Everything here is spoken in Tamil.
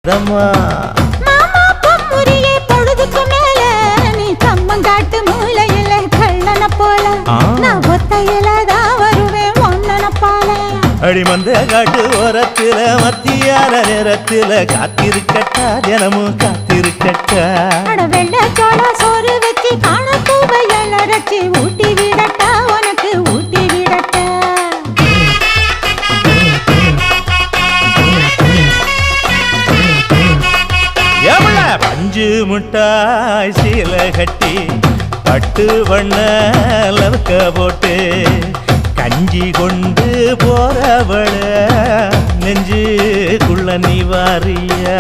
மாமா பொம்முரியே பொழுதுக்கு மேல நீ கம்மங்காட்டு மூலையில கள்ளன போல நான் ஒத்தையில தான் வருவேன் ஒன்னன போல அடிமந்த காட்டு ஓரத்துல மத்தியான நேரத்துல காத்திருக்கட்டா தினமும் காத்திருக்கட்டா வெள்ள சோள சோறு வச்சு காண பூவையல் அரைச்சி ஊட்டி விடட்டா உனக்கு ஊட்டி விடட்டா பஞ்சு முட்டாய் சீல கட்டி பட்டு வண்ண லவக்க போட்டு கஞ்சி கொண்டு போறவள நெஞ்சுக்குள்ள நீ வாரியா